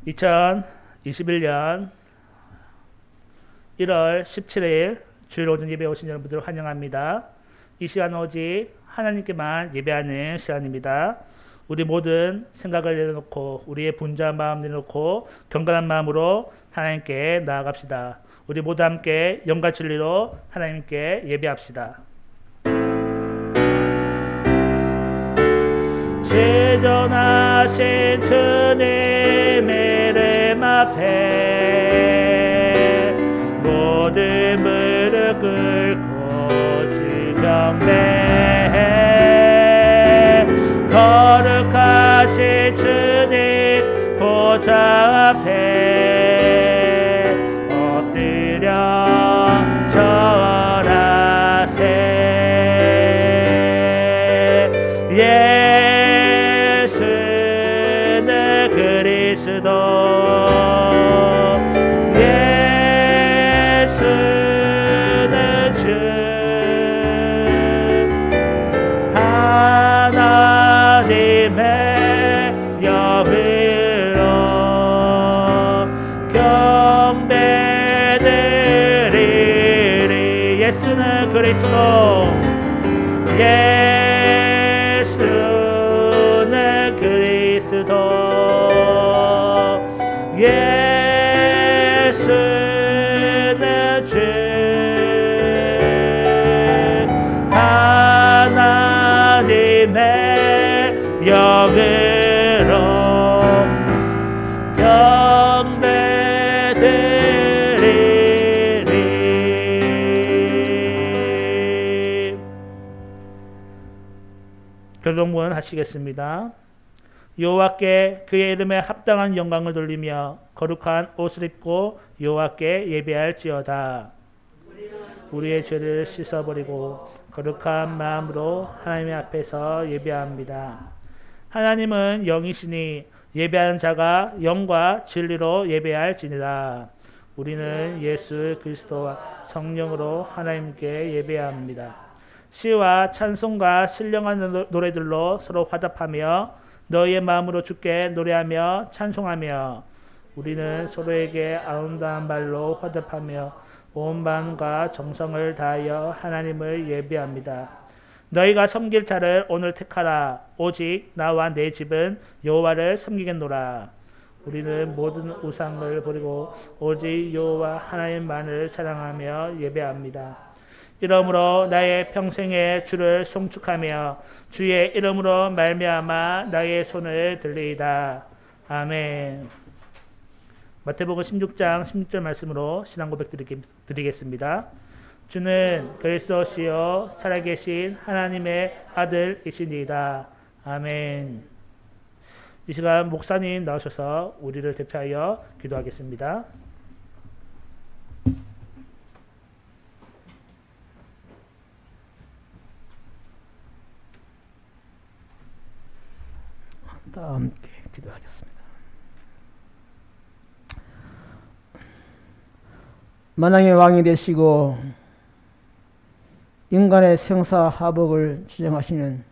2021년 1월 17일 주일 오전 예배 오신 여러분들 환영합니다. 이 시간 오직 하나님께만 예배하는 시간입니다. 우리 모든 생각을 내려놓고 우리의 분주한 마음 내려놓고 경건한 마음으로 하나님께 나아갑시다. 우리 모두 함께 영과 진리로 하나님께 예배합시다. 지존하신 주님의 이름 앞에 모든 무릎 꿇고 지경배 거룩하신 주님 보좌 앞에 엎드려 절하세. 예수는 그리스도 예수는 주 하나님의 영으로 경배드리리. 예수는 그리스도 예수는 그리스도 예수는 주 하나님의 영으로 경배드리리. 교독문 하시겠습니다. 여호와께 그의 이름에 합당한 영광을 돌리며 거룩한 옷을 입고 여호와께 예배할지어다. 우리의 죄를 씻어버리고 거룩한 마음으로 하나님 앞에서 예배합니다. 하나님은 영이시니 예배하는 자가 영과 진리로 예배할지니라. 우리는 예수 그리스도와 성령으로 하나님께 예배합니다. 시와 찬송과 신령한 노래들로 서로 화답하며 너희의 마음으로 주께 노래하며 찬송하며 우리는 서로에게 아름다운 말로 화답하며 온 마음과 정성을 다하여 하나님을 예배합니다. 너희가 섬길 자를 오늘 택하라. 오직 나와 내 집은 여호와를 섬기겠노라. 우리는 모든 우상을 버리고 오직 여호와 하나님만을 사랑하며 예배합니다. 이러므로 나의 평생에 주를 송축하며 주의 이름으로 말미암아 나의 손을 들리이다. 아멘. 마태복음 16장 16절 말씀으로 신앙 고백 드리겠습니다. 주는 그리스도시요 살아계신 하나님의 아들이시니이다. 아멘. 이 시간 목사님 나오셔서 우리를 대표하여 기도하겠습니다. 다 함께 기도하겠습니다. 만왕의 왕이 되시고 인간의 생사하복을 주장하시는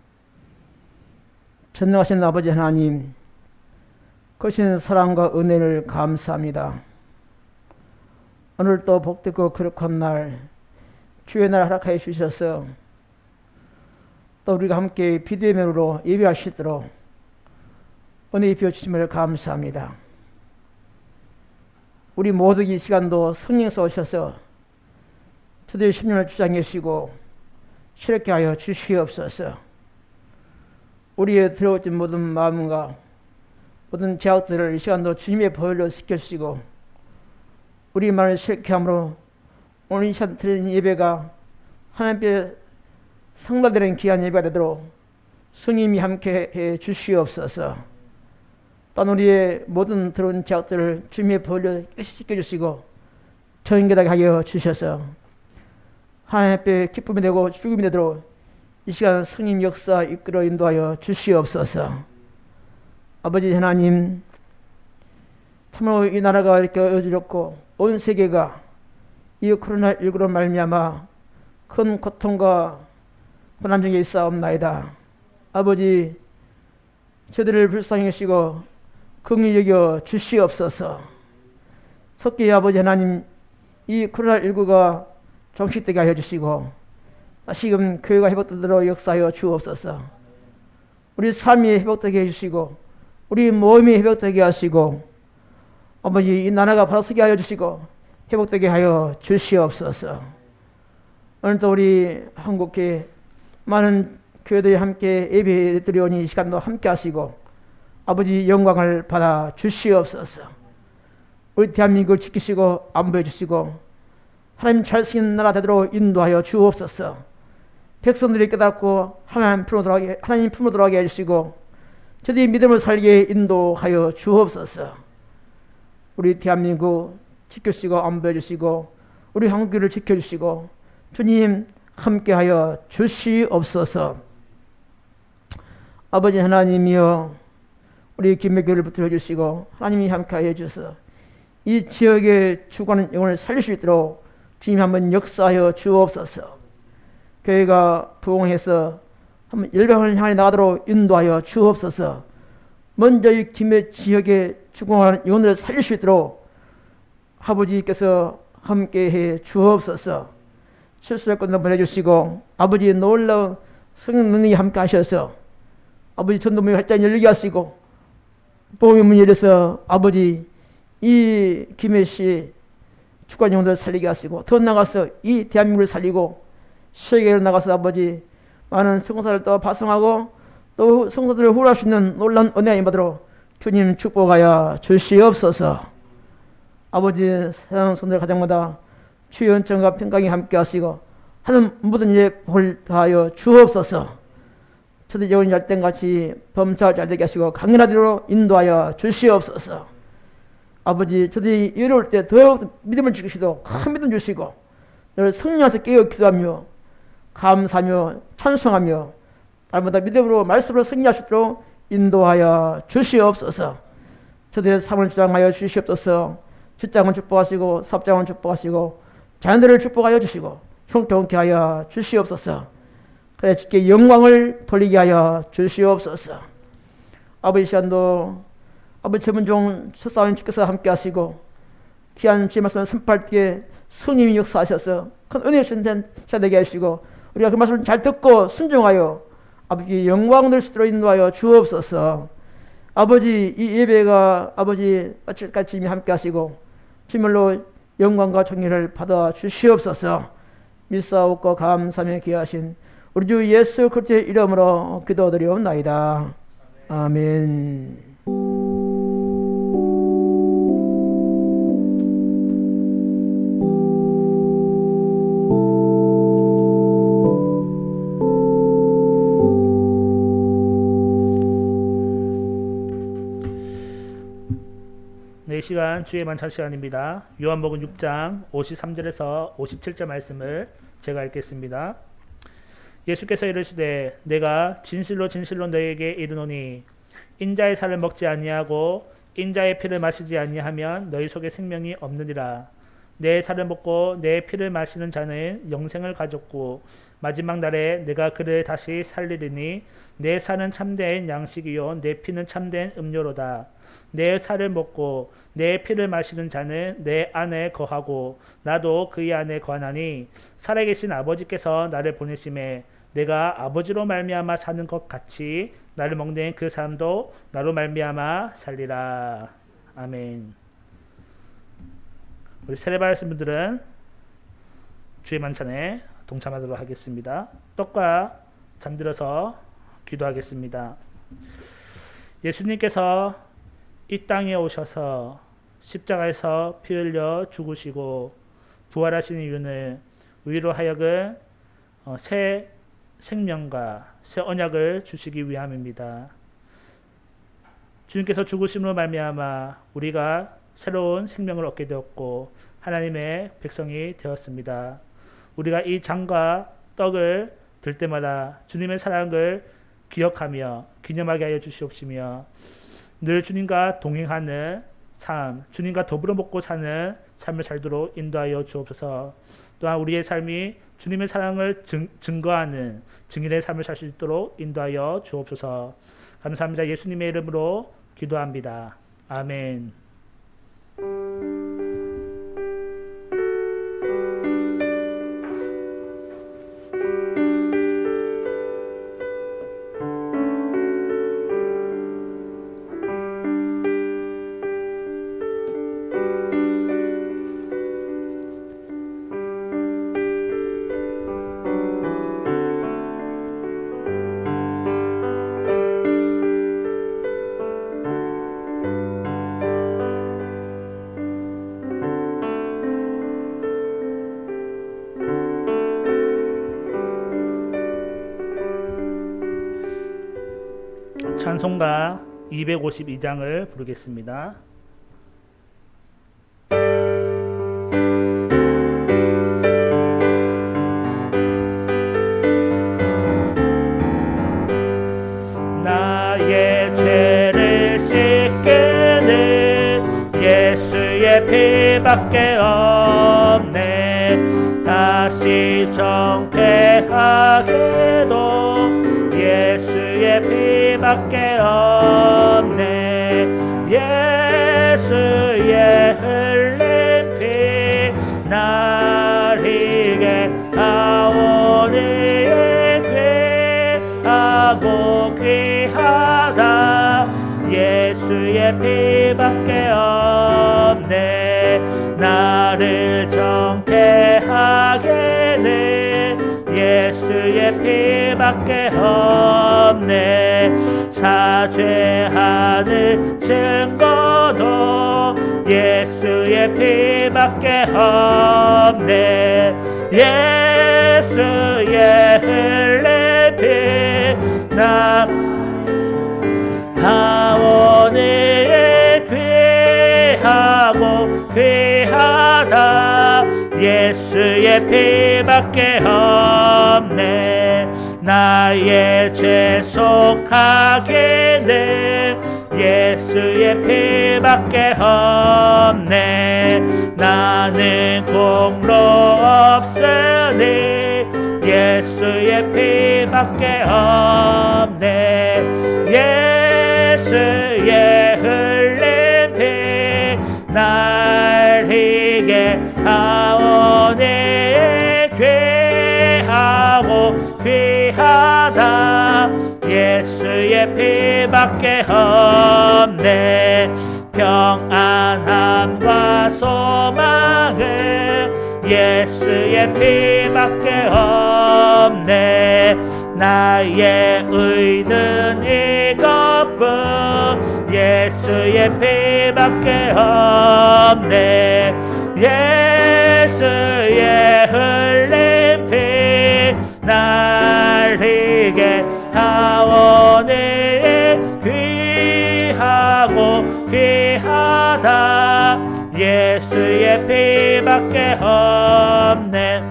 전능하신 아버지 하나님, 거신 사랑과 은혜를 감사합니다. 오늘 또 복되고 거룩한 날, 주의 날 허락하여 주셔서 또 우리가 함께 비대면으로 예배할 수 있도록 은혜 입혀 주심을 감사합니다. 우리 모두 이 시간도 성령께서 오셔서 저들의 심령을 주장해 주시고 새롭게 하여 주시옵소서. 우리의 들어오진 모든 마음과 모든 제약들을 이 시간도 주님의 보혈로 씻겨주시고 우리만을 새롭게 함으로 오늘 이 시간 드리는 예배가 하나님께 성달되는 귀한 예배가 되도록 성님이 함께 해 주시옵소서. 또한 우리의 모든 들어온 제약들을 주님의 보혈로 씻겨주시고 정결하게 하여 주셔서 하나님 앞에 기쁨이 되고 죽음이 되도록 이 시간 성님 역사 이끌어 인도하여 주시옵소서. 아버지 하나님, 참으로 이 나라가 이렇게 어지럽고 온 세계가 이 코로나19로 말미암아 큰 고통과 고난 중에 있사옵나이다. 아버지, 저들을 불쌍히 여시고 긍휼히 여겨 주시옵소서. 속기 아버지 하나님, 이 코로나19가 종식되게 하여 주시고 다시금 교회가 회복되도록 역사하여 주옵소서. 우리 삶이 회복되게 해주시고 우리 몸이 회복되게 하시고 아버지 이 나라가 바로서게 하여 주시고 회복되게 하여 주시옵소서. 오늘도 우리 한국교회 많은 교회들이 함께 예배 드려오니 이 시간도 함께 하시고 아버지 영광을 받아 주시옵소서. 우리 대한민국을 지키시고 안보해 주시고 하나님 잘 쓰는 나라 되도록 인도하여 주옵소서. 백성들이 깨닫고 하나님 품으로 돌아가게 해주시고 저들이 믿음을 살게 인도하여 주옵소서. 우리 대한민국 지켜주시고 안보해 주시고 우리 한국교회를 지켜주시고 주님 함께하여 주시옵소서. 아버지 하나님이여 우리 김해교회를 붙들어 주시고 하나님이 함께하여 주셔서 이 지역에 죽어가는 영혼을 살릴 수 있도록 주님 한번 역사하여 주옵소서. 교회가 부흥해서 한번 열방을 향해 나가도록 인도하여 주옵소서. 먼저 이 김해 지역에 죽어가는 영혼을 살릴 수 있도록 아버지께서 함께해 주옵소서. 실수할 것도 보내주시고 아버지 놀라운 성령 능력이 함께 하셔서 아버지 전도문이 활짝 열리게 하시고 복음의 문이 열려서 아버지 이 김해시 주관 영혼들을 살리게 하시고 더 나가서 이 대한민국을 살리고 세계로 나가서 아버지 많은 성사를 또 파송하고 또 성사들을 후원할 수 있는 놀라운 은혜가 임하도록 주님 축복하여 주시옵소서. 아버지 사랑 성도들 가정마다 주의 은총과 평강이 함께 하시고 하는 모든 일에 복을 다하여 주옵소서. 저들 영혼이 잘된같이 범사를 잘되게 하시고 강건하도록 인도하여 주시옵소서. 아버지 저들이 어려울 때 더욱 믿음을 지키시도록 큰 믿음 주시고 늘 성령에서 깨어 기도하며 감사하며 찬송하며 날마다 믿음으로 말씀으로 승리하시도록 인도하여 주시옵소서. 저들의 삶을 주장하여 주시옵소서. 직장을 축복하시고 사업장을 축복하시고 자녀들을 축복하여 주시고 형통케 하여 주시옵소서. 그래 주께 영광을 돌리게 하여 주시옵소서. 아버지 시간도 아버지 전문종 첫사원 주께서 함께 하시고 귀한 주의 말씀을 선포할 때에 성령이 역사하셔서 큰 은혜의 시간 되게 하시고 우리가 그 말씀을 잘 듣고 순종하여 아버지 영광 될 수 있도록 인도하여 주옵소서. 아버지 이 예배가 아버지 마칠까지 주님이 함께 하시고 주님으로 영광과 존귀를 받아 주시옵소서. 믿사옵고 감사하며 기하신 우리 주 예수 그리스도의 이름으로 기도드리옵나이다. 아멘. 이 시간 주의 만찬 시간입니다. 요한복음 6장 53절에서 57절 말씀을 제가 읽겠습니다. 예수께서 이르시되 내가 진실로 진실로 너희에게 이르노니 인자의 살을 먹지 아니하고 인자의 피를 마시지 아니하면 너희 속에 생명이 없느니라. 내 살을 먹고 내 피를 마시는 자는 영생을 가졌고 마지막 날에 내가 그를 다시 살리리니 내 살은 참된 양식이요 내 피는 참된 음료로다. 내 살을 먹고 내 피를 마시는 자는 내 안에 거하고 나도 그의 안에 거하나니 살아계신 아버지께서 나를 보내심에 내가 아버지로 말미암아 사는 것 같이 나를 먹는 그 사람도 나로 말미암아 살리라. 아멘. 우리 세례받으신 분들은 주의 만찬에 동참하도록 하겠습니다. 떡과 잠들어서 기도하겠습니다. 예수님께서 이 땅에 오셔서 십자가에서 피 흘려 죽으시고 부활하신 이유는 우리로 하여금 새 생명과 새 언약을 주시기 위함입니다. 주님께서 죽으심으로 말미암아 우리가 새로운 생명을 얻게 되었고 하나님의 백성이 되었습니다. 우리가 이 잔과 떡을 들 때마다 주님의 사랑을 기억하며 기념하게 하여 주시옵시며 늘 주님과 동행하는 삶, 주님과 더불어 먹고 사는 삶을 살도록 인도하여 주옵소서. 또한 우리의 삶이 주님의 사랑을 증거하는 증인의 삶을 살 수 있도록 인도하여 주옵소서. 감사합니다. 예수님의 이름으로 기도합니다. 아멘. 찬송가 252장을 부르겠습니다. 나의 죄를 씻기는 예수의 피밖에 없네. 다시 정케하게도 예수의 피밖에 없네. 예수의 흘린 피 날 희게 하오니 귀하고 귀하다. 예수의 피밖에 없네. 나를 정케 하게는 예수의 피밖에 없네. 사죄하는 증거도 예수의 피밖에 없네. 예수의 흘린 피 나 하오니 귀하고 귀하다. 예수의 피밖에 없네. 나의 죄 속하게는 예수의 피밖에 없네. 나는 공로 없으니 예수의 피밖에 없네. 예수의 흘린 피 날 희게 하오니 귀하고 귀하다. 예수의 피밖에 없네. 평안함과 소망을 예수의 피밖에 없네. 나의 의는 이것뿐 예수의 피밖에 없네. 예수의 흘린 피 날 희게 하오니 귀하고 귀하다. 예수의 피밖에 없네.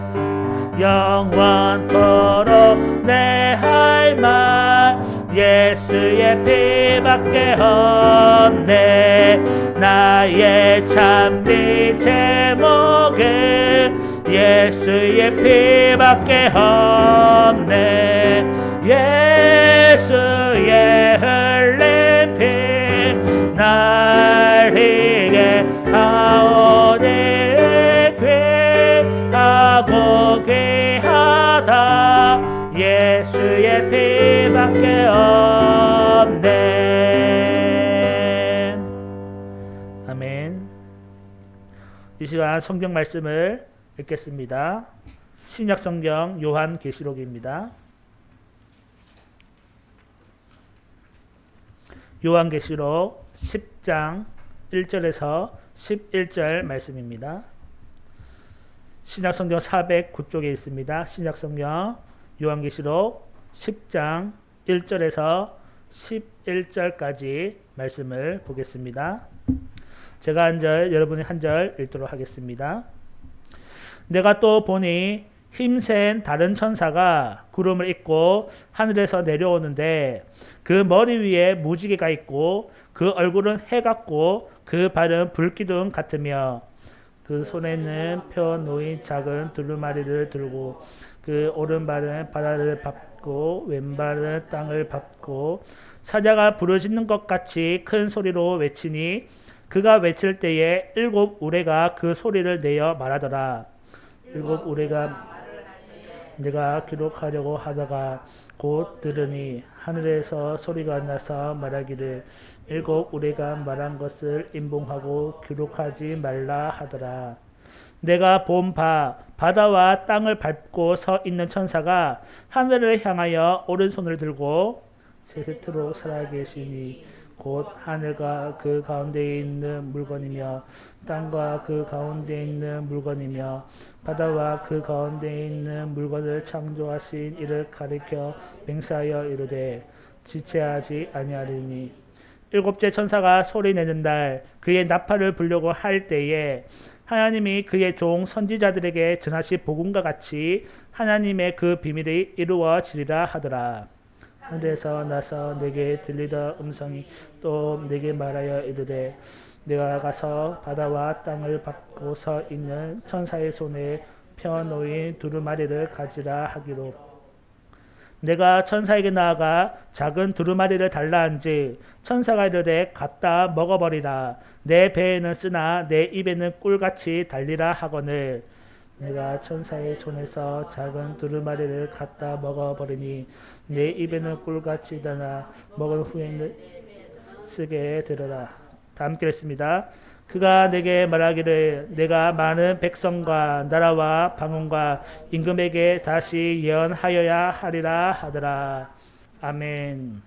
영원토록 내 할 말 예수의 피밖에 없네. 나의 찬미 제목은 예수의 피밖에 없네. 예수의 흘린 피 날 희게 하오니 귀하고 귀하다. 예수의 피밖에 없네. 아멘. 이 시간 성경 말씀을 읽겠습니다. 신약 성경 요한계시록입니다. 요한계시록 10장 1절에서 11절 말씀입니다. 신약성경 409쪽에 있습니다. 신약성경 요한계시록 10장 1절에서 11절까지 말씀을 보겠습니다. 제가 한 절, 여러분이 한 절 읽도록 하겠습니다. 내가 또 보니 힘센 다른 천사가 구름을 입고 하늘에서 내려오는데 그 머리 위에 무지개가 있고 그 얼굴은 해 같고 그 발은 불기둥 같으며 그 손에는 펴 놓인 작은 두루마리를 들고 그 오른발은 바다를 밟고 왼발은 땅을 밟고 사자가 부르짖는 것 같이 큰 소리로 외치니 그가 외칠 때에 7 우레가 그 소리를 내어 말하더라. 7 우레가 내가 기록하려고 하다가 곧 들으니 하늘에서 소리가 나서 말하기를 7 우레가 말한 것을 인봉하고 기록하지 말라 하더라. 내가 본 바 바다와 땅을 밟고 서 있는 천사가 하늘을 향하여 오른손을 들고 세세토록 살아계시니 곧 하늘과 그 가운데에 있는 물건이며 땅과 그 가운데에 있는 물건이며 바다와 그 가운데에 있는 물건을 창조하신 이를 가리켜 맹세하여 이르되 지체하지 아니하리니 7째 천사가 소리내는 날 그의 나팔을 불려고 할 때에 하나님이 그의 종 선지자들에게 전하신 복음과 같이 하나님의 그 비밀이 이루어지리라 하더라. 하늘에서 나서 내게 들리던 음성이 또 내게 말하여 이르되 내가 가서 바다와 땅을 밟고 서 있는 천사의 손에 펴놓인 두루마리를 가지라 하기로 내가 천사에게 나아가 작은 두루마리를 달라 한지 천사가 이르되 갖다 먹어버리라. 내 배에는 쓰나 내 입에는 꿀같이 달리라 하거늘 내가 천사의 손에서 작은 두루마리를 갖다 먹어버리니 내 입에는 꿀같이 다나 먹은 후에는 쓰게 되리라. 다 함께 읽습니다. 그가 내게 말하기를 내가 많은 백성과 나라와 방언과 임금에게 다시 예언하여야 하리라 하더라. 아멘.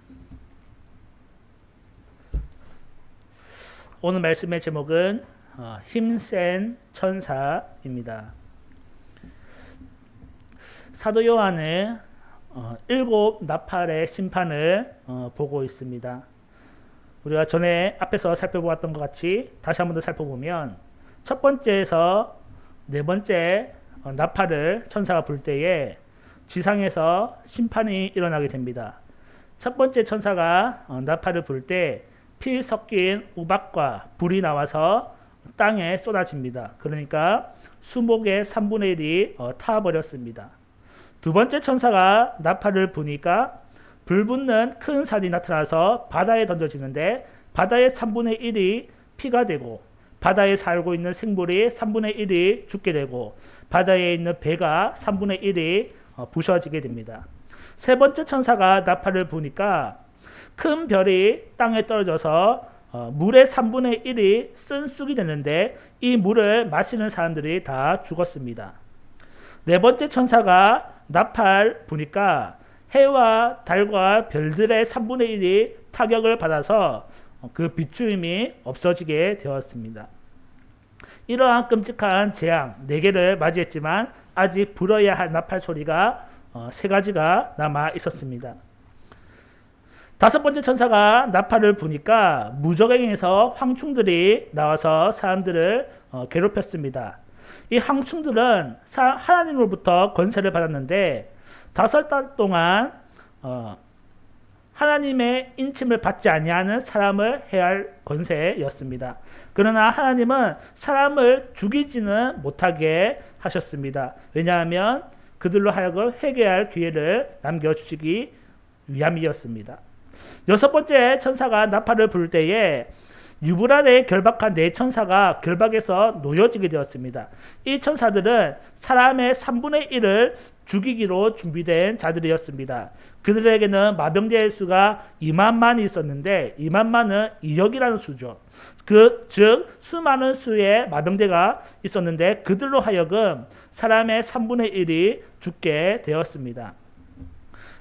오늘 말씀의 제목은 힘센 천사입니다. 사도 요한은 7 나팔의 심판을 보고 있습니다. 우리가 전에 앞에서 살펴보았던 것 같이 다시 한 번 더 살펴보면 첫 번째에서 네 번째 나팔을 천사가 불 때에 지상에서 심판이 일어나게 됩니다. 첫 번째 천사가 나팔을 불 때 피 섞인 우박과 불이 나와서 땅에 쏟아집니다. 그러니까 수목의 3분의 1이 타버렸습니다. 두 번째 천사가 나팔을 부니까 불 붙는 큰 산이 나타나서 바다에 던져지는데 바다의 3분의 1이 피가 되고 바다에 살고 있는 생물이 3분의 1이 죽게 되고 바다에 있는 배가 3분의 1이 부셔지게 됩니다. 세 번째 천사가 나팔을 부니까 큰 별이 땅에 떨어져서 물의 3분의 1이 쓴 쑥이 되는데 이 물을 마시는 사람들이 다 죽었습니다. 네 번째 천사가 나팔 부니까 해와 달과 별들의 3분의 1이 타격을 받아서 그 비추임이 없어지게 되었습니다. 이러한 끔찍한 재앙 4개를 맞이했지만 아직 불어야 할 나팔 소리가 3가지가 남아 있었습니다. 다섯 번째 천사가 나팔을 부니까 무저갱에서 황충들이 나와서 사람들을 괴롭혔습니다. 이 황충들은 하나님으로부터 권세를 받았는데 5달 동안 하나님의 인침을 받지 아니하는 사람을 해할 권세였습니다. 그러나 하나님은 사람을 죽이지는 못하게 하셨습니다. 왜냐하면 그들로 하여금 회개할 기회를 남겨주시기 위함이었습니다. 6번째 천사가 나팔을 불 때에 유브라데에 결박한 4천사가 결박에서 놓여지게 되었습니다. 이 천사들은 사람의 3분의 1을 죽이기로 준비된 자들이었습니다. 그들에게는 마병제의 수가 2만만이 있었는데 2만만은 2억이라는 수죠. 즉 수많은 수의 마병제가 있었는데 그들로 하여금 사람의 3분의 1이 죽게 되었습니다.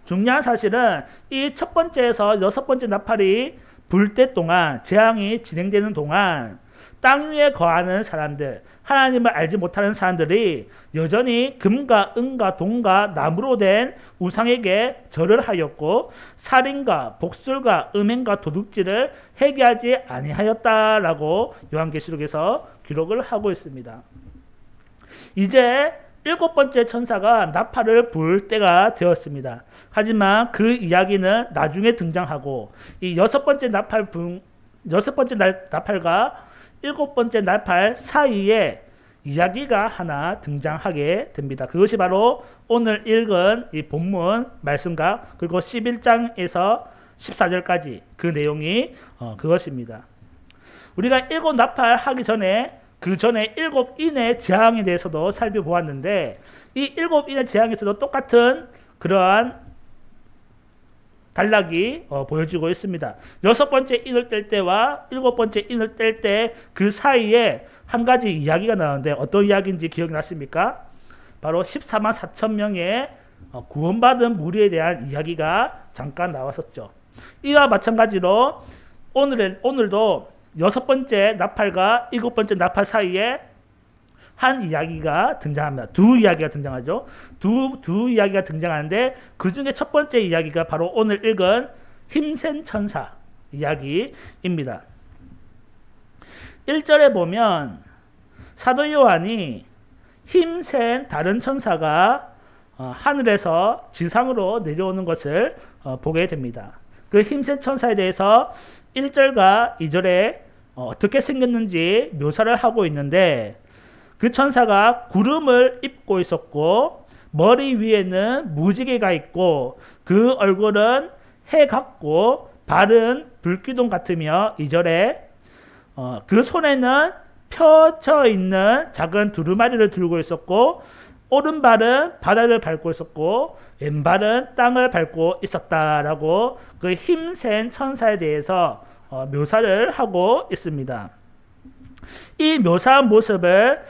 중요한 사실은 이 첫 번째에서 6번째 나팔이 불 때 동안 재앙이 진행되는 동안 땅 위에 거하는 사람들, 하나님을 알지 못하는 사람들이 여전히 금과 은과 동과 나무로 된 우상에게 절을 하였고 살인과 복술과 음행과 도둑질을 회개하지 아니하였다라고 요한계시록에서 기록을 하고 있습니다. 이제 7번째 천사가 나팔을 불 때가 되었습니다. 하지만 그 이야기는 나중에 등장하고 이 6번째 나팔과 7번째 나팔 사이에 이야기가 하나 등장하게 됩니다. 그것이 바로 오늘 읽은 이 본문 말씀과 그리고 11장에서 14절까지 그 내용이 그것입니다. 우리가 일곱 나팔 하기 전에 그 전에 일곱 인의 재앙에 대해서도 살펴보았는데 이 일곱 인의 재앙에서도 똑같은 그러한 단락이 보여지고 있습니다. 여섯 번째 인을 뗄 때와 일곱 번째 인을 뗄 때 그 사이에 한 가지 이야기가 나오는데 어떤 이야기인지 기억나십니까? 바로 14만 4천 명의 구원받은 무리에 대한 이야기가 잠깐 나왔었죠. 이와 마찬가지로 오늘도 여섯 번째 나팔과 일곱 번째 나팔 사이에 한 이야기가 등장합니다. 두 이야기가 등장하죠. 두 이야기가 등장하는데 그 중에 첫 번째 이야기가 바로 오늘 읽은 힘센 천사 이야기입니다. 1절에 보면 사도 요한이 힘센 다른 천사가 하늘에서 지상으로 내려오는 것을 보게 됩니다. 그 힘센 천사에 대해서 1절과 2절에 어떻게 생겼는지 묘사를 하고 있는데 그 천사가 구름을 입고 있었고 머리 위에는 무지개가 있고 그 얼굴은 해 같고 발은 불기둥 같으며 2절에 그 손에는 펴져 있는 작은 두루마리를 들고 있었고 오른발은 바다를 밟고 있었고 왼발은 땅을 밟고 있었다라고 그 힘센 천사에 대해서 묘사를 하고 있습니다. 이 묘사한 모습을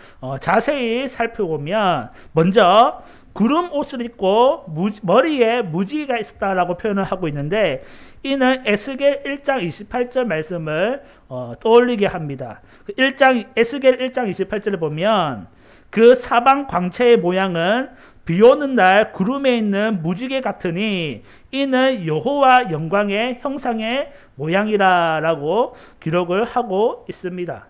자세히 살펴보면 먼저 구름 옷을 입고 머리에 무지개가 있었다라고 표현을 하고 있는데 이는 에스겔 1장 28절 말씀을 떠올리게 합니다. 에스겔 1장 28절을 보면 그 사방 광채의 모양은 비오는 날 구름에 있는 무지개 같으니 이는 여호와 영광의 형상의 모양이라라고 기록을 하고 있습니다.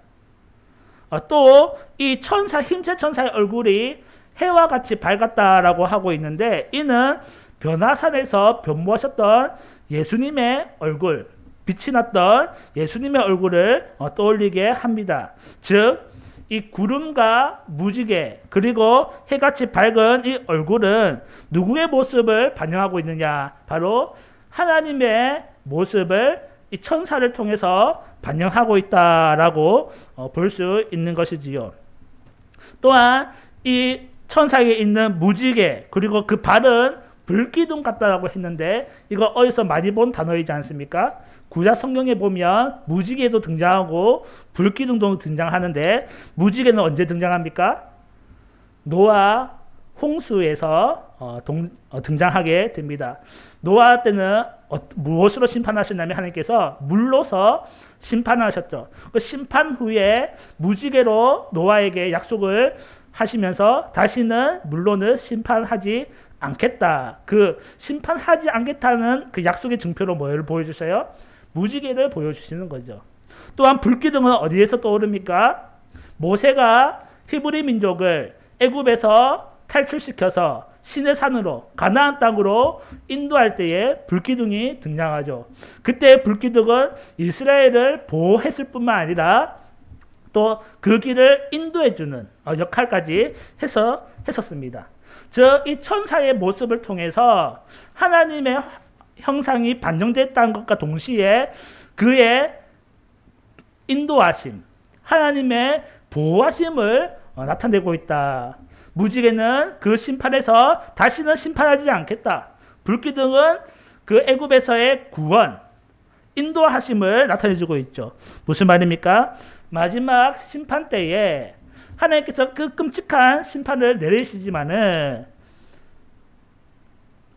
또 이 천사 힘센 천사의 얼굴이 해와 같이 밝았다라고 하고 있는데 이는 변화산에서 변모하셨던 예수님의 얼굴, 빛이 났던 예수님의 얼굴을 떠올리게 합니다. 즉 이 구름과 무지개 그리고 해같이 밝은 이 얼굴은 누구의 모습을 반영하고 있느냐? 바로 하나님의 모습을 이 천사를 통해서 반영하고 있다라고 볼 수 있는 것이지요. 또한 이 천사에 있는 무지개 그리고 그 발은 불기둥 같다라고 했는데 이거 어디서 많이 본 단어이지 않습니까? 구약 성경에 보면 무지개도 등장하고 불기둥도 등장하는데 무지개는 언제 등장합니까? 노아 홍수에서 등장하게 됩니다. 노아 때는 무엇으로 심판하셨냐면 하나님께서 물로서 심판하셨죠. 그 심판 후에 무지개로 노아에게 약속을 하시면서 다시는 물로는 심판하지 않겠다. 그 심판하지 않겠다는 그 약속의 증표로 뭘 보여주세요? 무지개를 보여주시는 거죠. 또한 불기둥은 어디에서 떠오릅니까? 모세가 히브리 민족을 애굽에서 탈출시켜서 시내산으로 가나안 땅으로 인도할 때에 불기둥이 등장하죠. 그때 불기둥은 이스라엘을 보호했을 뿐만 아니라 또 그 길을 인도해주는 역할까지 했었습니다. 즉, 이 천사의 모습을 통해서 하나님의 형상이 반영됐다는 것과 동시에 그의 인도하심, 하나님의 보호하심을 나타내고 있다. 무지개는 그 심판에서 다시는 심판하지 않겠다. 불기둥은 그 애굽에서의 구원, 인도하심을 나타내주고 있죠. 무슨 말입니까? 마지막 심판 때에 하나님께서 그 끔찍한 심판을 내리시지만은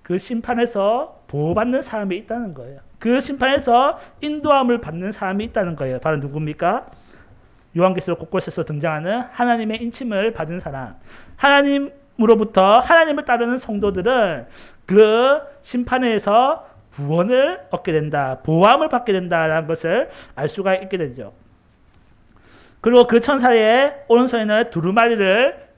그 심판에서 보호받는 사람이 있다는 거예요. 그 심판에서 인도함을 받는 사람이 있다는 거예요. 바로 누굽니까? 요한계시록 곳곳에서 등장하는 하나님의 인침을 받은 사람. 하나님으로부터 하나님을 따르는 성도들은 그 심판에서 구원을 얻게 된다. 보호함을 받게 된다라는 것을 알 수가 있게 되죠. 그리고 그 천사의 오른손에는 두루마리를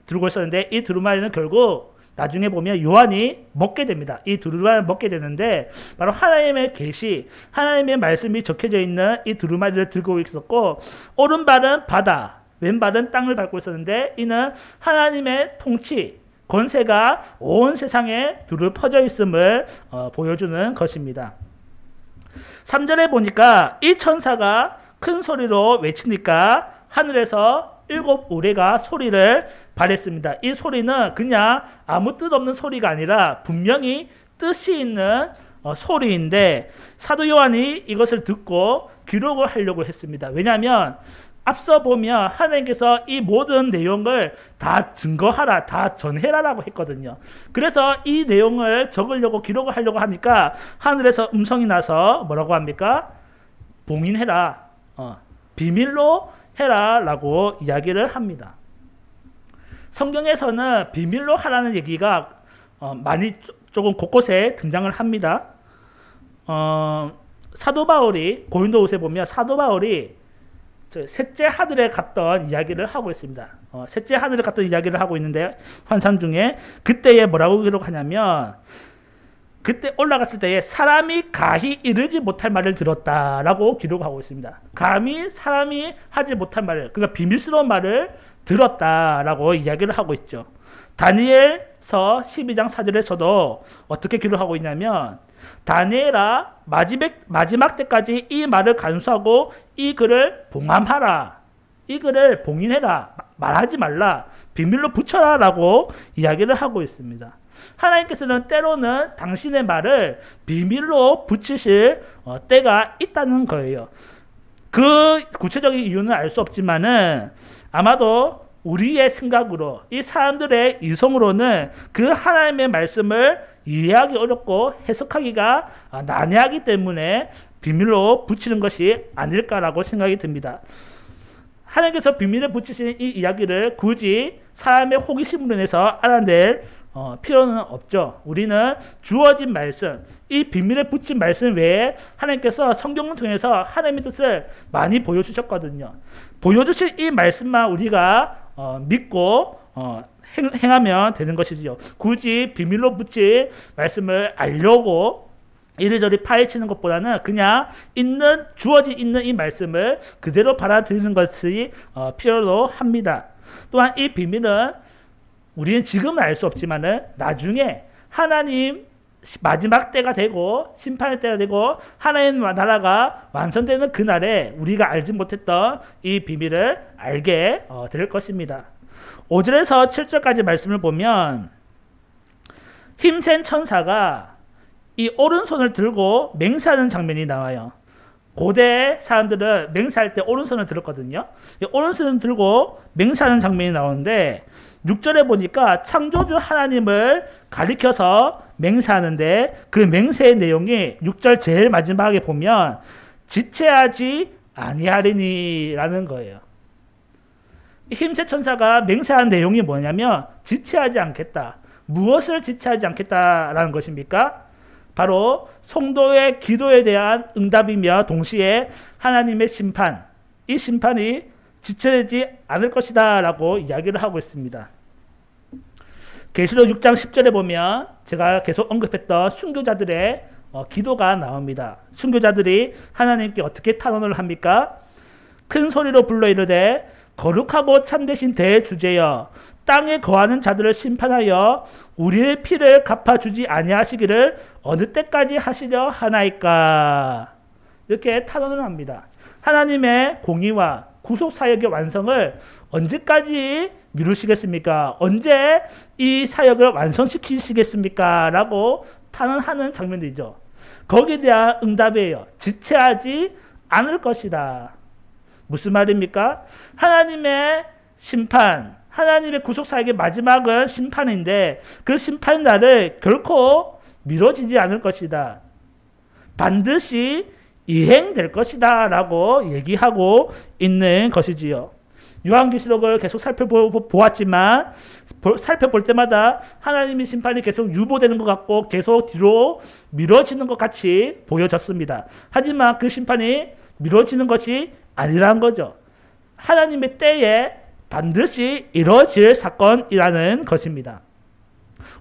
들고 있었는데 이 두루마리는 결국 나중에 보면 요한이 먹게 됩니다. 이 두루마리를 먹게 되는데 바로 하나님의 계시, 하나님의 말씀이 적혀져 있는 이 두루마리를 들고 있었고 오른발은 바다, 왼발은 땅을 밟고 있었는데 이는 하나님의 통치, 권세가 온 세상에 두루 퍼져 있음을 보여주는 것입니다. 3절에 보니까 이 천사가 큰 소리로 외치니까 하늘에서 7 우레가 소리를 발했습니다. 이 소리는 그냥 아무 뜻 없는 소리가 아니라 분명히 뜻이 있는 소리인데 사도 요한이 이것을 듣고 기록을 하려고 했습니다. 왜냐하면 앞서 보면 하나님께서 이 모든 내용을 다 증거하라, 다 전해라라고 했거든요. 그래서 이 내용을 적으려고 기록을 하려고 하니까 하늘에서 음성이 나서 뭐라고 합니까? 봉인해라, 비밀로 해라라고 이야기를 합니다. 성경에서는 비밀로 하라는 얘기가 많이 조금 곳곳에 등장을 합니다. 사도 바울이 고린도후서에 보면 사도 바울이 셋째 하늘에 갔던 이야기를 하고 있습니다. 셋째 하늘에 갔던 이야기를 하고 있는데 환상 중에 그때에 뭐라고 기록하냐면 그때 올라갔을 때에 사람이 가히 이르지 못할 말을 들었다라고 기록하고 있습니다. 감히 사람이 하지 못할 말을, 그러니까 비밀스러운 말을 들었다라고 이야기를 하고 있죠. 다니엘서 12장 4절에서도 어떻게 기록하고 있냐면 다니엘아 마지막 때까지 이 말을 간수하고 이 글을 봉함하라, 이 글을 봉인해라, 말하지 말라, 비밀로 붙여라 라고 이야기를 하고 있습니다. 하나님께서는 때로는 당신의 말을 비밀로 붙이실 때가 있다는 거예요. 그 구체적인 이유는 알 수 없지만은 아마도 우리의 생각으로 이 사람들의 이성으로는 그 하나님의 말씀을 이해하기 어렵고 해석하기가 난해하기 때문에 비밀로 붙이는 것이 아닐까라고 생각이 듭니다. 하나님께서 비밀에 붙이신 이 이야기를 굳이 사람의 호기심으로 인해서 알아낼 필요는 없죠. 우리는 주어진 말씀, 이 비밀에 붙인 말씀 외에 하나님께서 성경을 통해서 하나님의 뜻을 많이 보여주셨거든요. 보여주신 이 말씀만 우리가 믿고 행하면 되는 것이지요. 굳이 비밀로 붙인 말씀을 알려고 이리저리 파헤치는 것보다는 그냥 주어진 있는 이 말씀을 그대로 받아들이는 것이 필요로 합니다. 또한 이 비밀은 우리는 지금은 알 수 없지만은 나중에 하나님 마지막 때가 되고 심판의 때가 되고 하나님 나라가 완성되는 그날에 우리가 알지 못했던 이 비밀을 알게 될 것입니다. 5절에서 7절까지 말씀을 보면 힘센 천사가 이 오른손을 들고 맹세하는 장면이 나와요. 고대 사람들은 맹세할 때 오른손을 들었거든요. 오른손을 들고 맹세하는 장면이 나오는데 6절에 보니까 창조주 하나님을 가리켜서 맹세하는데 그 맹세의 내용이 6절 제일 마지막에 보면 지체하지 아니하리니 라는 거예요. 힘센 천사가 맹세하는 내용이 뭐냐면 지체하지 않겠다. 무엇을 지체하지 않겠다라는 것입니까? 바로 성도의 기도에 대한 응답이며 동시에 하나님의 심판, 이 심판이 지체되지 않을 것이다 라고 이야기를 하고 있습니다. 계시록 6장 10절에 보면 제가 계속 언급했던 순교자들의 기도가 나옵니다. 순교자들이 하나님께 어떻게 탄원을 합니까? 큰 소리로 불러 이르되 거룩하고 참되신 대주제여 땅에 거하는 자들을 심판하여 우리의 피를 갚아주지 아니하시기를 어느 때까지 하시려 하나이까. 이렇게 탄원을 합니다. 하나님의 공의와 구속 사역의 완성을 언제까지 미루시겠습니까? 언제 이 사역을 완성시키시겠습니까? 라고 탄원하는 장면이죠. 거기에 대한 응답이에요. 지체하지 않을 것이다. 무슨 말입니까? 하나님의 심판, 하나님의 구속 사역의 마지막은 심판인데 그 심판 날을 결코 미뤄지지 않을 것이다. 반드시 이행될 것이다 라고 얘기하고 있는 것이지요. 요한계시록을 계속 살펴보았지만 살펴볼 때마다 하나님의 심판이 계속 유보되는 것 같고 계속 뒤로 미뤄지는 것 같이 보여졌습니다. 하지만 그 심판이 미뤄지는 것이 아니라는 거죠. 하나님의 때에 반드시 이루어질 사건이라는 것입니다.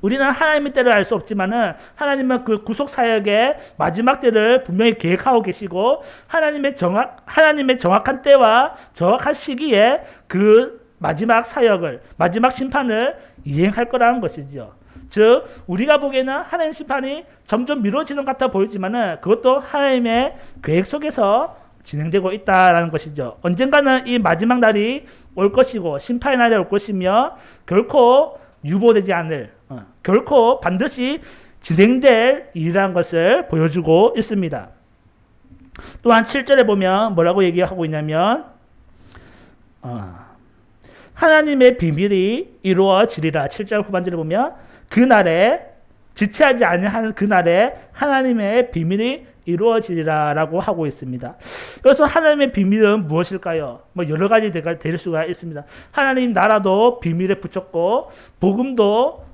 우리는 하나님의 때를 알 수 없지만은 하나님은 그 구속 사역의 마지막 때를 분명히 계획하고 계시고 하나님의 정확한 때와 정확한 시기에 그 마지막 사역을, 마지막 심판을 이행할 거라는 것이죠. 즉 우리가 보기에는 하나님 심판이 점점 미뤄지는 것 같아 보이지만은 그것도 하나님의 계획 속에서 진행되고 있다라는 것이죠. 언젠가는 이 마지막 날이 올 것이고 심판의 날이 올 것이며 결코 유보되지 않을 결코 반드시 진행될 일이라는 것을 보여주고 있습니다. 또한 7절에 보면 뭐라고 얘기하고 있냐면 하나님의 비밀이 이루어지리라. 7절 후반절에 보면 그날에 지체하지 아니하는 그날에 하나님의 비밀이 이루어지리라 라고 하고 있습니다. 그래서 하나님의 비밀은 무엇일까요? 뭐 여러 가지 될 수가 있습니다. 하나님 나라도 비밀에 붙였고 복음도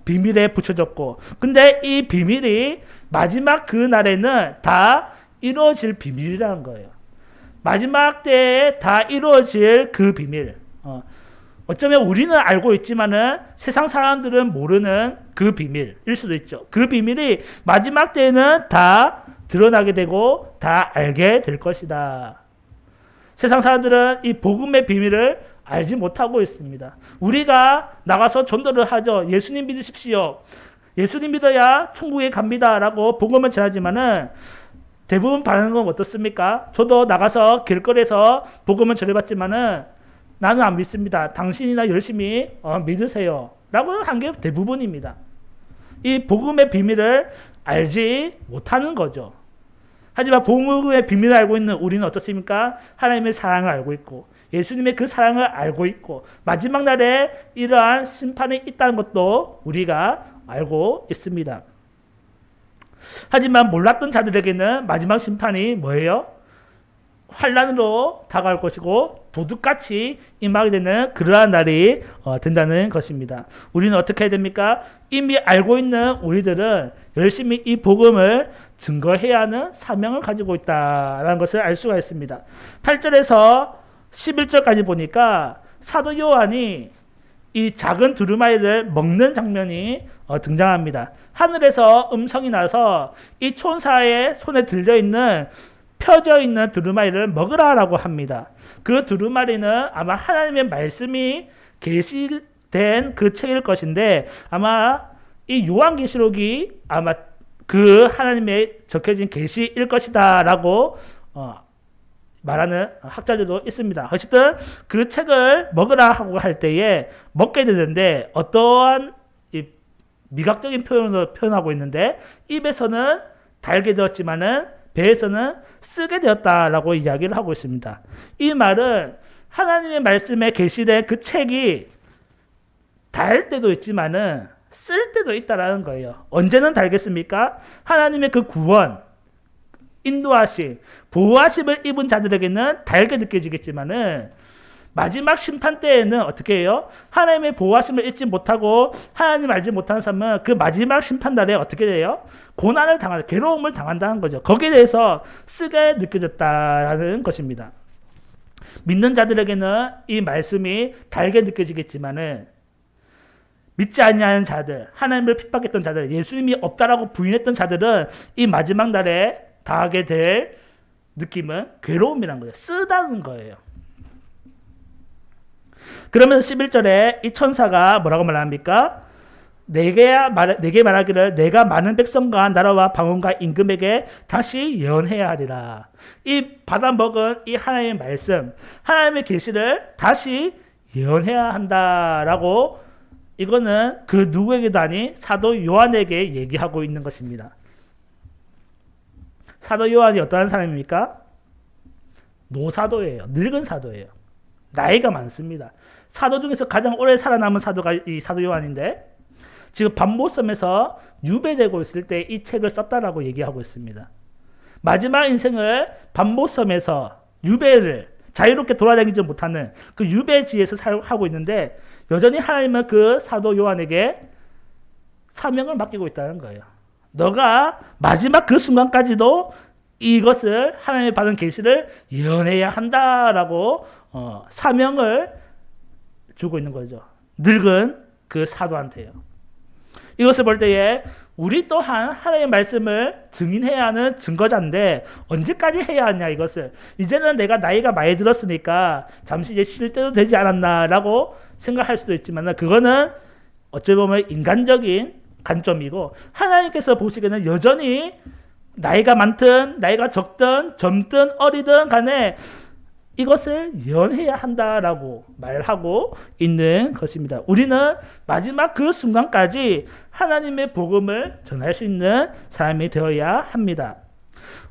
비밀에 붙여졌고 근데 이 비밀이 마지막 그 날에는 다 이루어질 비밀이라는 거예요. 마지막 때에 다 이루어질 그 비밀. 어쩌면 우리는 알고 있지만은 세상 사람들은 모르는 그 비밀일 수도 있죠. 그 비밀이 마지막 때에는 다 드러나게 되고 다 알게 될 것이다. 세상 사람들은 이 복음의 비밀을 알지 못하고 있습니다. 우리가 나가서 전도를 하죠. 예수님 믿으십시오. 예수님 믿어야 천국에 갑니다. 라고 복음을 전하지만은 대부분 반응은 어떻습니까? 저도 나가서 길거리에서 복음을 전해봤지만은 나는 안 믿습니다. 당신이나 열심히 믿으세요. 라고 한 게 대부분입니다. 이 복음의 비밀을 알지 못하는 거죠. 하지만 복음의 비밀을 알고 있는 우리는 어떻습니까? 하나님의 사랑을 알고 있고 예수님의 그 사랑을 알고 있고 마지막 날에 이러한 심판이 있다는 것도 우리가 알고 있습니다. 하지만 몰랐던 자들에게는 마지막 심판이 뭐예요? 환난으로 다가올 것이고 도둑같이 임하게 되는 그러한 날이 된다는 것입니다. 우리는 어떻게 해야 됩니까? 이미 알고 있는 우리들은 열심히 이 복음을 증거해야 하는 사명을 가지고 있다는 것을 알 수가 있습니다. 8절에서 11절까지 보니까 사도 요한이 이 작은 두루마리를 먹는 장면이 등장합니다. 하늘에서 음성이 나서 이 촌사의 손에 들려있는 펴져 있는 두루마리를 먹으라라고 합니다. 그 두루마리는 아마 하나님의 말씀이 계시된 그 책일 것인데 아마 이 요한계시록이 아마 그 하나님의 적혀진 계시일 것이다라고 말하는 학자들도 있습니다. 어쨌든 그 책을 먹으라 하고 할 때에 먹게 되는데 어떠한 이 미각적인 표현으로 표현하고 있는데 입에서는 달게 되었지만은 배에서는 쓰게 되었다라고 이야기를 하고 있습니다. 이 말은 하나님의 말씀에 계시된 그 책이 달 때도 있지만은 쓸 때도 있다라는 거예요. 언제는 달겠습니까? 하나님의 그 구원, 인도하심, 보호하심을 입은 자들에게는 달게 느껴지겠지만은 마지막 심판 때에는 어떻게 해요? 하나님의 보호하심을 잊지 못하고 하나님 알지 못하는 사람은 그 마지막 심판 날에 어떻게 돼요? 고난을 당한다, 괴로움을 당한다는 거죠. 거기에 대해서 쓰게 느껴졌다라는 것입니다. 믿는 자들에게는 이 말씀이 달게 느껴지겠지만은 믿지 아니하는 자들, 하나님을 핍박했던 자들, 예수님이 없다라고 부인했던 자들은 이 마지막 날에 당하게 될 느낌은 괴로움이라는 거예요. 쓰다는 거예요. 그러면서 11절에 이 천사가 뭐라고 말합니까? 내게 말하기를 내가 많은 백성과 나라와 방언과 임금에게 다시 예언해야 하리라. 이 받아먹은 이 하나님의 말씀, 하나님의 계시를 다시 예언해야 한다라고 이거는 그 누구에게도 아닌 사도 요한에게 얘기하고 있는 것입니다. 사도 요한이 어떠한 사람입니까? 노사도예요. 늙은 사도예요. 나이가 많습니다. 사도 중에서 가장 오래 살아남은 사도가 이 사도 요한인데 지금 반모섬에서 유배되고 있을 때 이 책을 썼다라고 얘기하고 있습니다. 마지막 인생을 반모섬에서 유배를 자유롭게 돌아다니지 못하는 그 유배지에서 하고 있는데 여전히 하나님은 그 사도 요한에게 사명을 맡기고 있다는 거예요. 너가 마지막 그 순간까지도 이것을 하나님의 받은 계시를 예언해야 한다라고 사명을 주고 있는 거죠. 늙은 그 사도한테요. 이것을 볼 때에 우리 또한 하나님의 말씀을 증인해야 하는 증거자인데 언제까지 해야 하냐 이것을. 이제는 내가 나이가 많이 들었으니까 잠시 이제 쉴 때도 되지 않았나라고 생각할 수도 있지만 그거는 어찌 보면 인간적인 관점이고, 하나님께서 보시기에는 여전히 나이가 많든 나이가 적든 젊든 어리든 간에 이것을 예언해야 한다라고 말하고 있는 것입니다. 우리는 마지막 그 순간까지 하나님의 복음을 전할 수 있는 사람이 되어야 합니다.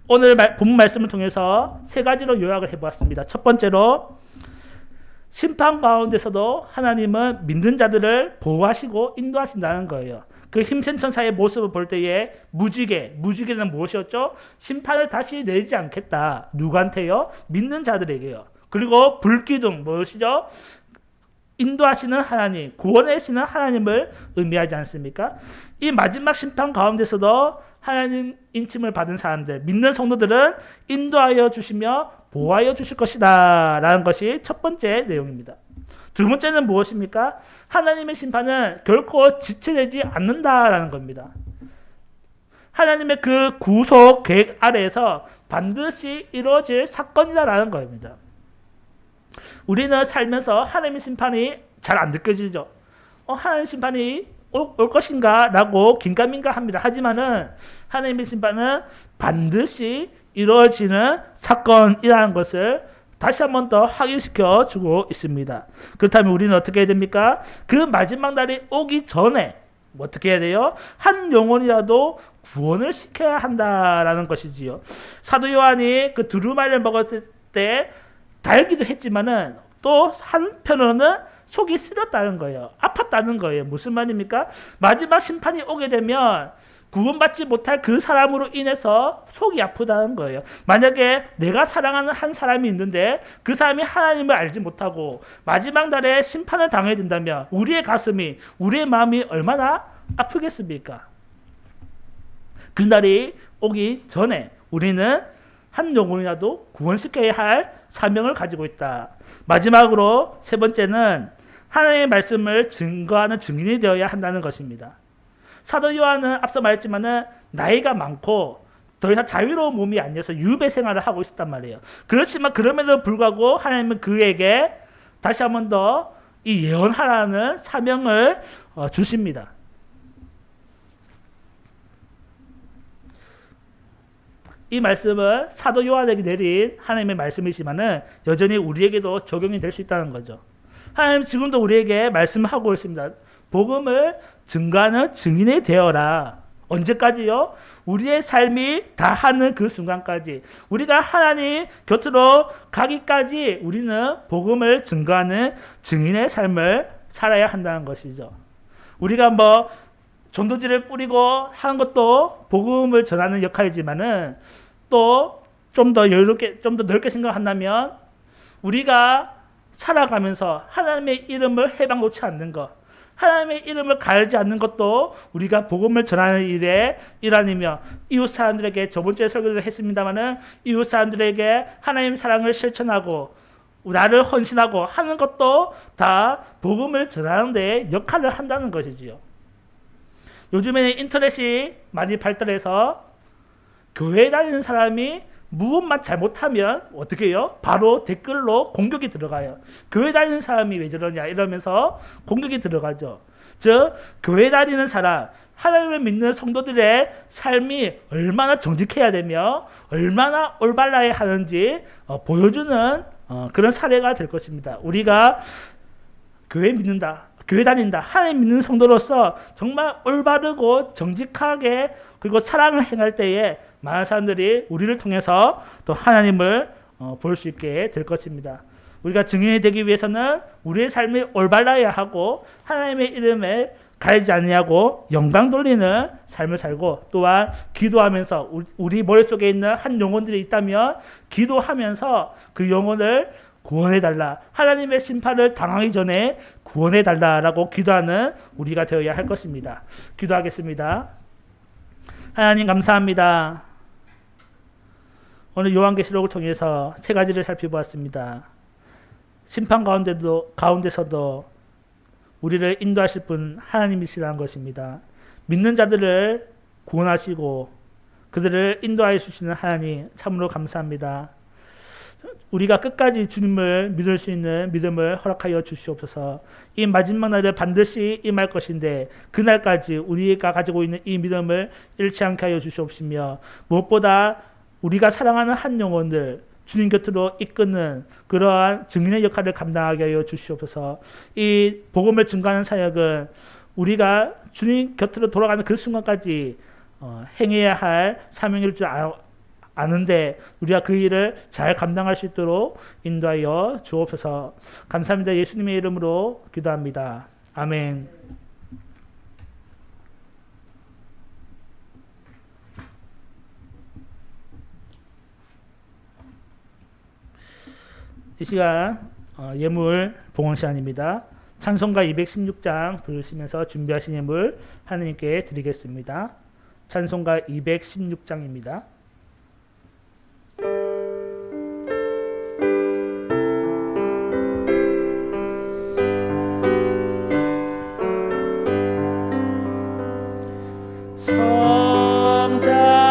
오늘 본문 말씀을 통해서 세 가지로 요약을 해보았습니다. 첫 번째로, 심판 가운데서도 하나님은 믿는 자들을 보호하시고 인도하신다는 거예요. 그 힘센 천사의 모습을 볼 때에 무지개는 무엇이었죠? 심판을 다시 내지 않겠다. 누구한테요? 믿는 자들에게요. 그리고 불기둥 무엇이죠? 인도하시는 하나님, 구원하시는 하나님을 의미하지 않습니까? 이 마지막 심판 가운데서도 하나님 인침을 받은 사람들, 믿는 성도들은 인도하여 주시며 보호하여 주실 것이다 라는 것이 첫 번째 내용입니다. 두 번째는 무엇입니까? 하나님의 심판은 결코 지체되지 않는다라는 겁니다. 하나님의 그 구속 계획 아래에서 반드시 이루어질 사건이다라는 겁니다. 우리는 살면서 하나님의 심판이 잘 안 느껴지죠. 하나님의 심판이 올 것인가 라고 긴가민가 합니다. 하지만은 하나님의 심판은 반드시 이루어지는 사건이라는 것을 다시 한 번 더 확인시켜 주고 있습니다. 그렇다면 우리는 어떻게 해야 됩니까? 그 마지막 날이 오기 전에 어떻게 해야 돼요? 한 영혼이라도 구원을 시켜야 한다라는 것이지요. 사도 요한이 그 두루마리를 먹었을 때 달기도 했지만은 또 한편으로는 속이 쓰렸다는 거예요. 아팠다는 거예요. 무슨 말입니까? 마지막 심판이 오게 되면 구원받지 못할 그 사람으로 인해서 속이 아프다는 거예요. 만약에 내가 사랑하는 한 사람이 있는데 그 사람이 하나님을 알지 못하고 마지막 날에 심판을 당해야 된다면 우리의 가슴이, 우리의 마음이 얼마나 아프겠습니까? 그날이 오기 전에 우리는 한 영혼이라도 구원시켜야 할 사명을 가지고 있다. 마지막으로 세 번째는 하나님의 말씀을 증거하는 증인이 되어야 한다는 것입니다. 사도 요한은 앞서 말했지만은 나이가 많고 더 이상 자유로운 몸이 아니어서 유배 생활을 하고 있었단 말이에요. 그렇지만 그럼에도 불구하고 하나님은 그에게 다시 한 번 더 이 예언하라는 사명을 주십니다. 이 말씀은 사도 요한에게 내린 하나님의 말씀이지만은 여전히 우리에게도 적용이 될 수 있다는 거죠. 하나님 지금도 우리에게 말씀하고 있습니다. 복음을 증거하는 증인이 되어라. 언제까지요? 우리의 삶이 다하는 그 순간까지, 우리가 하나님 곁으로 가기까지 우리는 복음을 증거하는 증인의 삶을 살아야 한다는 것이죠. 우리가 뭐 전도지를 뿌리고 하는 것도 복음을 전하는 역할이지만은 또 좀 더 여유롭게, 좀 더 넓게 생각한다면 우리가 살아가면서 하나님의 이름을 해방 놓지 않는 것, 하나님의 이름을 가리지 않는 것도 우리가 복음을 전하는 일의 일환이며, 이웃 사람들에게, 저번 주에 설교를 했습니다마는 이웃 사람들에게 하나님의 사랑을 실천하고 나를 헌신하고 하는 것도 다 복음을 전하는 데 역할을 한다는 것이지요. 요즘에는 인터넷이 많이 발달해서 교회에 다니는 사람이 무엇만 잘못하면 어떻게 해요? 바로 댓글로 공격이 들어가요. 교회 다니는 사람이 왜 저러냐 이러면서 공격이 들어가죠. 즉 교회 다니는 사람, 하나님을 믿는 성도들의 삶이 얼마나 정직해야 되며 얼마나 올바라야 하는지 보여주는 그런 사례가 될 것입니다. 우리가 교회 믿는다, 교회 다닌다, 하나님 믿는 성도로서 정말 올바르고 정직하게 그리고 사랑을 행할 때에 많은 사람들이 우리를 통해서 또 하나님을 볼 수 있게 될 것입니다. 우리가 증인이 되기 위해서는 우리의 삶이 올바라야 하고 하나님의 이름을 가리지 아니하고 영광 돌리는 삶을 살고, 또한 기도하면서 우리 머릿속에 있는 한 영혼들이 있다면 기도하면서 그 영혼을 구원해달라, 하나님의 심판을 당하기 전에 구원해달라라고 기도하는 우리가 되어야 할 것입니다. 기도하겠습니다. 하나님 감사합니다. 오늘 요한계시록을 통해서 세 가지를 살펴보았습니다. 심판 가운데서도 우리를 인도하실 분 하나님이시라는 것입니다. 믿는 자들을 구원하시고 그들을 인도하여 주시는 하나님 참으로 감사합니다. 우리가 끝까지 주님을 믿을 수 있는 믿음을 허락하여 주시옵소서. 이 마지막 날에 반드시 임할 것인데 그날까지 우리가 가지고 있는 이 믿음을 잃지 않게 하여 주시옵시며, 무엇보다 우리가 사랑하는 한 영혼을 주님 곁으로 이끄는 그러한 증인의 역할을 감당하게 하여 주시옵소서. 이 복음을 증거하는 사역은 우리가 주님 곁으로 돌아가는 그 순간까지 행해야 할 사명일 줄 아는데 우리가 그 일을 잘 감당할 수 있도록 인도하여 주옵소서. 감사합니다. 예수님의 이름으로 기도합니다. 아멘. 이 시간 예물 봉헌 시간입니다. 찬송가 216장 부르시면서 준비하신 예물 하나님께 드리겠습니다. 찬송가 216장입니다.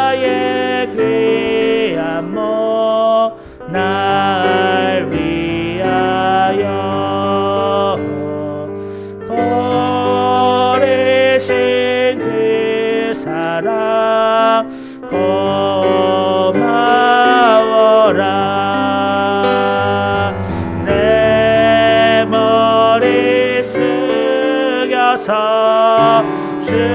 성자의 귀한 몸 날 위하여 버리신 그 사랑 고마워라. 내 머리 숙여서 주님께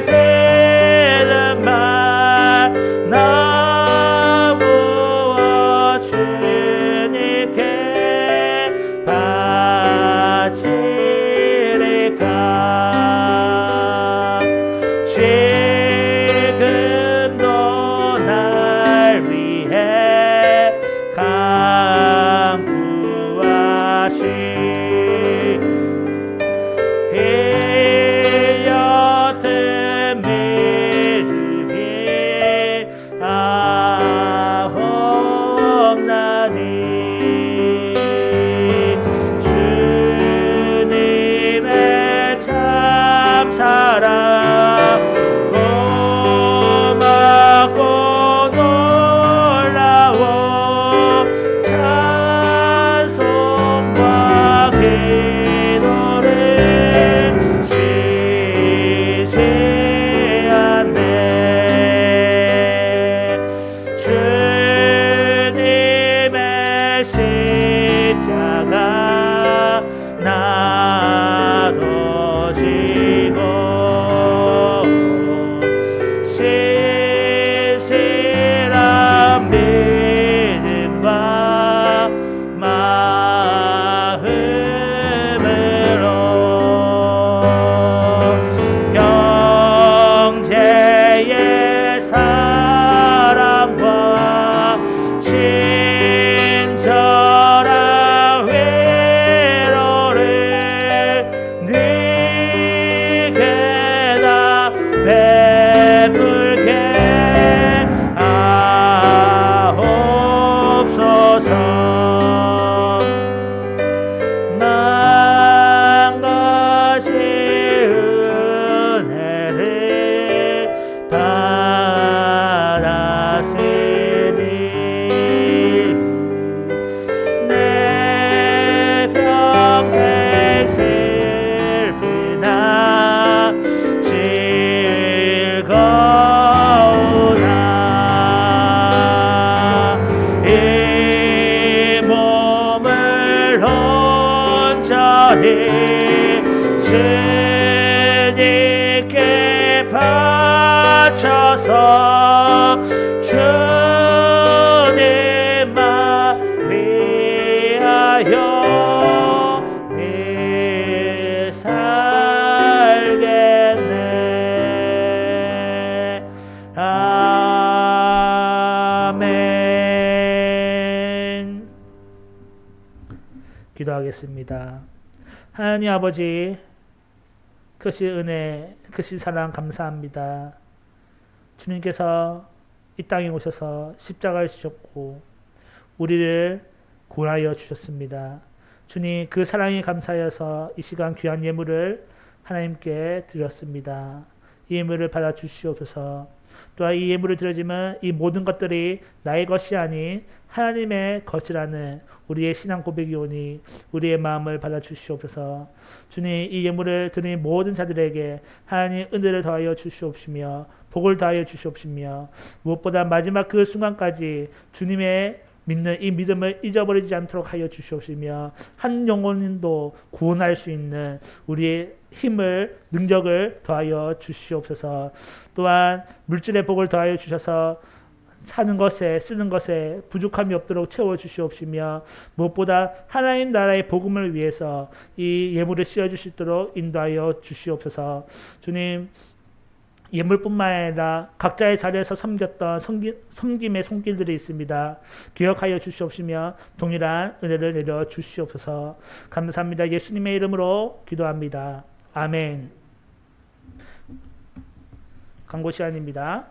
빌는 말 나무어 주님께 바치리까. 지금도 날 위해 강구하시 옅은 믿음이 없나니 주님의 참 사랑 고맙고 놀라워 찬송과 기도를 쉬지 않네. 주님의 십자가 나도 지고 신실한 믿음과 마음으로 형제의 사랑과 친절한 위로를 네게 다 베풀게 하옵소서. 만가지 은혜를 받았으니 내 평생 슬프나 즐거우나 이 몸을 온전히 주님께 바쳐서 주님만 위하여 늘 살겠네. 아멘. 기도하겠습니다. 하나님 아버지, 크신 은혜, 크신 사랑 감사합니다. 주님께서 이 땅에 오셔서 십자가를 지셨고 우리를 구하여 주셨습니다. 주님, 그 사랑에 감사하여서 이 시간 귀한 예물을 하나님께 드렸습니다. 이 예물을 받아 주시옵소서. 또한 이 예물을 드려지면 이 모든 것들이 나의 것이 아닌 하나님의 것이라는 우리의 신앙 고백이 오니 우리의 마음을 받아주시옵소서. 주님, 이 예물을 드린 모든 자들에게 하나님 은혜를 더하여 주시옵시며 복을 더하여 주시옵시며 무엇보다 마지막 그 순간까지 주님의 믿는 이 믿음을 잊어버리지 않도록 하여 주시옵시며 한 영혼도 구원할 수 있는 우리의 힘을 능력을 더하여 주시옵소서. 또한 물질의 복을 더하여 주셔서 사는 것에 쓰는 것에 부족함이 없도록 채워 주시옵시며 무엇보다 하나님 나라의 복음을 위해서 이 예물을 씌워 주시도록 인도하여 주시옵소서. 주님, 예물뿐만 아니라 각자의 자리에서 섬겼던 섬김의 손길들이 있습니다. 기억하여 주시옵시며 동일한 은혜를 내려 주시옵소서. 감사합니다. 예수님의 이름으로 기도합니다. 아멘. 광고 시간입니다.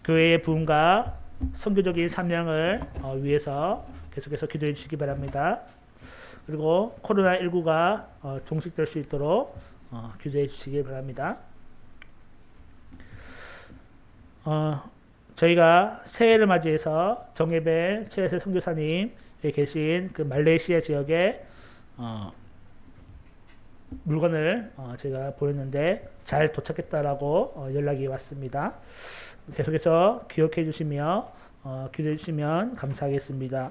교회의 부흥과 선교적인 사명을 위해서 계속해서 기도해 주시기 바랍니다. 그리고 코로나19가 종식될 수 있도록 기도해 주시기 바랍니다. 저희가 새해를 맞이해서 정예배 최혜세 선교사님에 계신 그 말레이시아 지역에 물건을 제가 보냈는데 잘 도착했다라고 연락이 왔습니다. 계속해서 기억해 주시며 기도해 주시면 감사하겠습니다.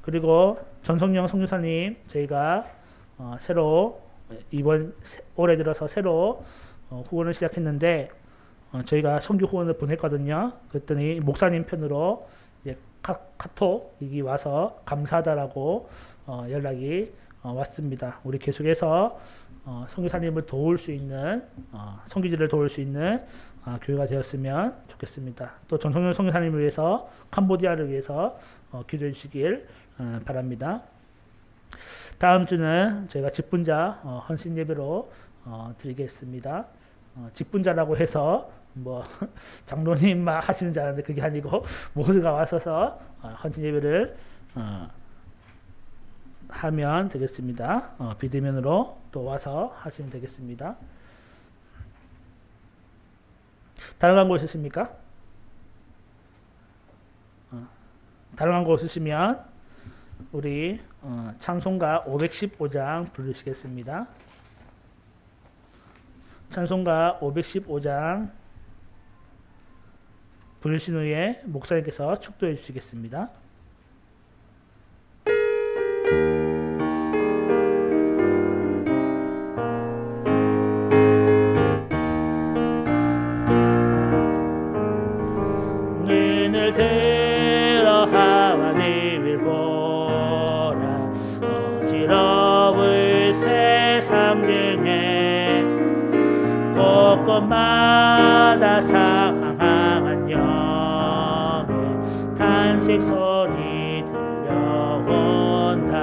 그리고 전성령 선교사님 저희가 새로 이번 올해 들어서 새로 후원을 시작했는데 저희가 선교 후원을 보냈거든요. 그랬더니 목사님 편으로 이제 카톡이 와서 감사하다라고 연락이 왔습니다. 우리 계속해서 선교사님을 도울 수 있는 선교지를 도울 수 있는 교회가 되었으면 좋겠습니다. 또 전성현 선교사님을 위해서 캄보디아를 위해서 기도해 주시길 바랍니다. 다음 주는 제가 직분자 헌신 예배로 드리겠습니다. 직분자라고 해서 뭐 장로님만 하시는 줄 알았는데 그게 아니고 모두가 와서서 헌신 예배를 하면 되겠습니다. 비대면으로 또 와서 하시면 되겠습니다. 다른 광고 있으십니까? 다른 광고 있으시면 우리 찬송가 515장 부르시겠습니다. 찬송가 515장 부르신 후에 목사님께서 축도해 주시겠습니다. 눈을 들어 하나님을 보라. 어지러울 세상 중에 곳곳마다 상한 영의 탄식 소리 들려온다.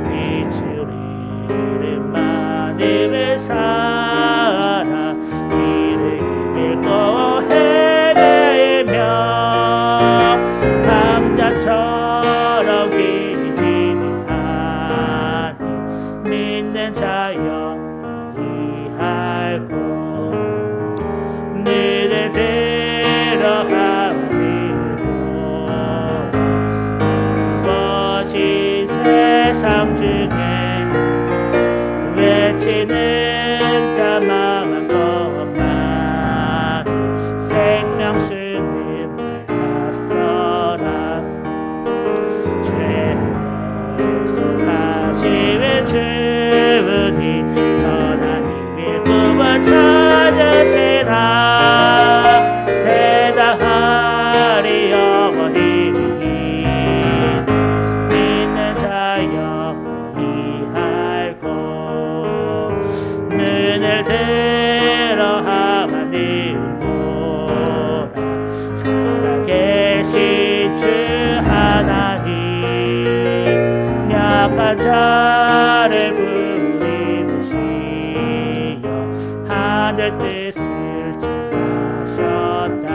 빛을 잃은 마음을 살아 길을 잃고 헤매며 감자처럼 길지는 하니 믿는 자여 이해하고 너를 들어 하나님을 보라. 어두워진 세상 중에 외치는 자만한 것만 생명 주님을 맞서라. 죄를 속하시는 주님 선한 힘을 구원 찾으시라. 대답하리 영원히 믿는 자여 이해하고 눈을 들어 하나님 보라. 살아계신 주 하나님 약한 자를 부르시어 하늘 뜻을 정하셨다.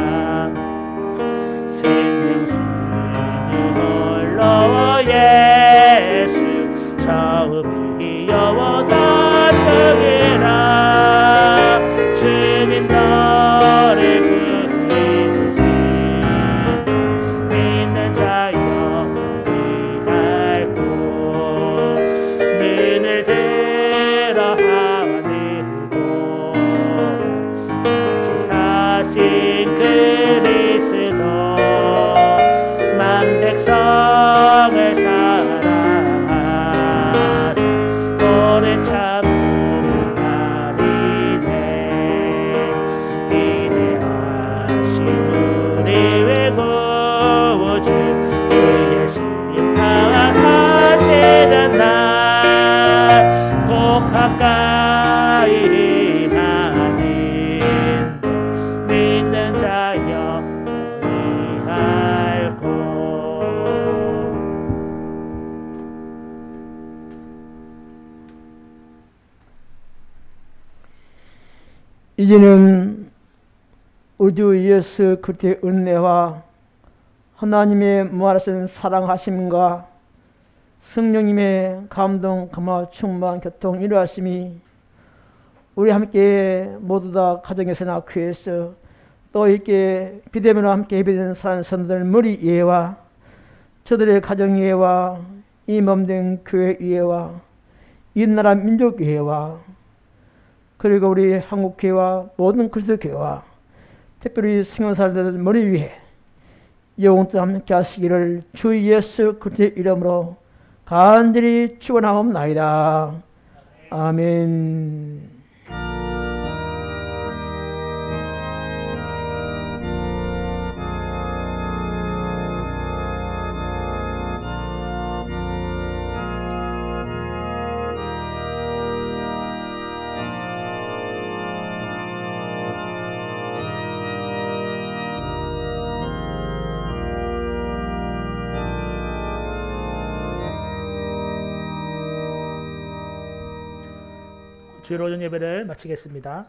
생명 주는 홀로 예수 처음이 영원하시리라. 구주 그의 심판하시는 날 꼭 가까이만 있네 믿는 자여 너희 알고. 이제는 우리 주 예수 그리스도의 은혜와 하나님의 무한하신 사랑하심과 성령님의 감동, 감화, 충만, 교통, 인도하심이 우리 함께 모두 다 가정에서나 교회에서 또 이렇게 비대면으로 함께 예배되는 사랑하는 성도들 머리 위에와 저들의 가정 위에와 이 몸된 교회 위에와 이 나라 민족 위에와 그리고 우리 한국교회와 모든 그리스도 교회와 특별히 성령사들 머리 위에 영원토록 함께 하시기를 주 예수 그리스도의 이름으로 간절히 축원하옵나이다. 아멘. 주일 오전 예배를 마치겠습니다.